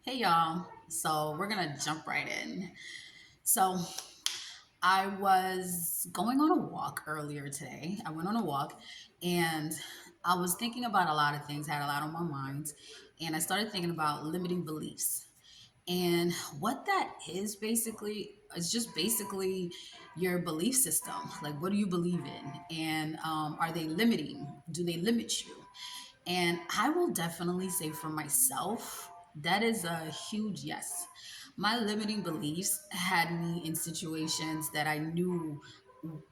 Hey y'all. So we're gonna jump right in. So I was going on a walk earlier today. I went on a walk and I was thinking about a lot of things, had a lot on my mind, and I started thinking about limiting beliefs. And what that is basically is just basically your belief system. Like, what do you believe in? And are they limiting? Do they limit you? And I will definitely say for myself, that is a huge yes. My limiting beliefs had me in situations that I knew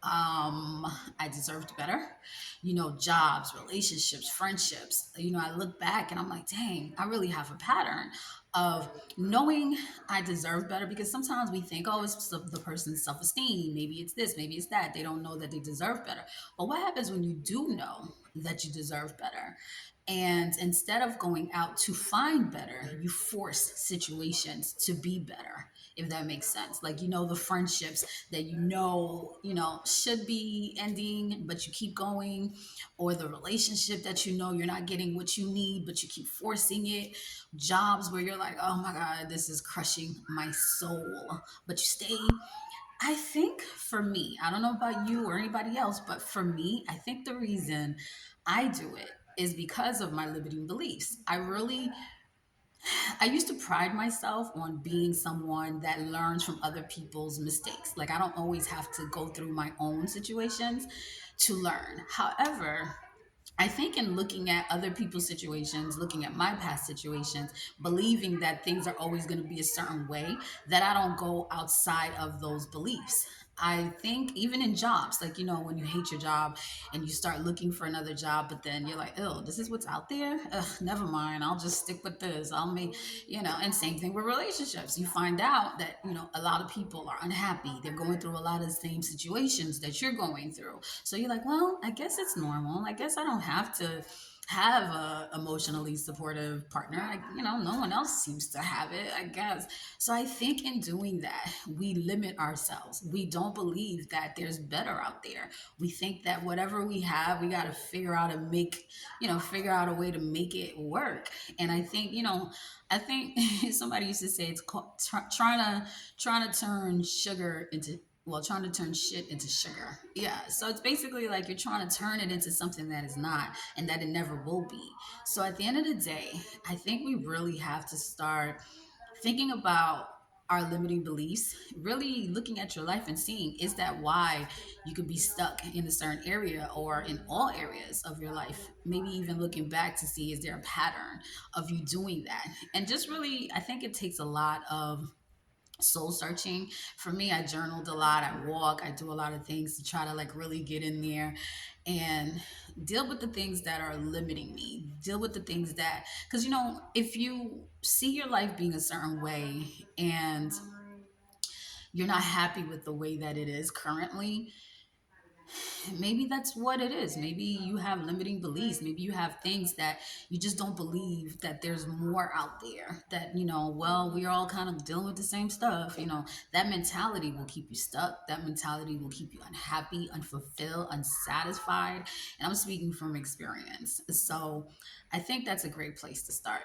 I deserved better. Jobs, relationships, friendships. I look back and I'm like, dang, I really have a pattern of knowing I deserve better because sometimes we think, oh, it's the person's self esteem. Maybe it's this, maybe it's that. They don't know that they deserve better. But what happens when you do know that you deserve better? And instead of going out to find better, you force situations to be better, if that makes sense. Like, the friendships that should be ending, but you keep going, or the relationship that you're not getting what you need, but you keep forcing it. Jobs where you're like, oh my God, this is crushing my soul, but you stay. I think for me, I don't know about you or anybody else, but for me, I think the reason I do it is because of my limiting beliefs. I used to pride myself on being someone that learns from other people's mistakes. Like, I don't always have to go through my own situations to learn. However, I think in looking at other people's situations, looking at my past situations, believing that things are always going to be a certain way, that I don't go outside of those beliefs. I think even in jobs, like, when you hate your job and you start looking for another job, but then you're like, oh, this is what's out there. Ugh, never mind. I'll just stick with this. And same thing with relationships. You find out that, a lot of people are unhappy. They're going through a lot of the same situations that you're going through. So you're like, well, I guess it's normal. I guess I don't have to have a emotionally supportive partner. No one else seems to have it, I guess. So I think in doing that, we limit ourselves. We don't believe that there's better out there. We think that whatever we have, we got to figure out a way to make it work. And I think somebody used to say it's called trying to turn sugar into trying to turn shit into sugar. Yeah. So it's basically like you're trying to turn it into something that is not and that it never will be. So at the end of the day, I think we really have to start thinking about our limiting beliefs, really looking at your life and seeing, is that why you could be stuck in a certain area or in all areas of your life? Maybe even looking back to see, is there a pattern of you doing that? And just really, I think it takes a lot of soul searching. For me, I journaled a lot, I walk, I do a lot of things to try to like really get in there and deal with the things that are limiting me, deal with the things that, because if you see your life being a certain way and you're not happy with the way that it is currently, maybe that's what it is. Maybe you have limiting beliefs. Maybe you have things that you just don't believe that there's more out there. That, well, we're all kind of dealing with the same stuff. That mentality will keep you stuck. That mentality will keep you unhappy, unfulfilled, unsatisfied. And I'm speaking from experience. So I think that's a great place to start.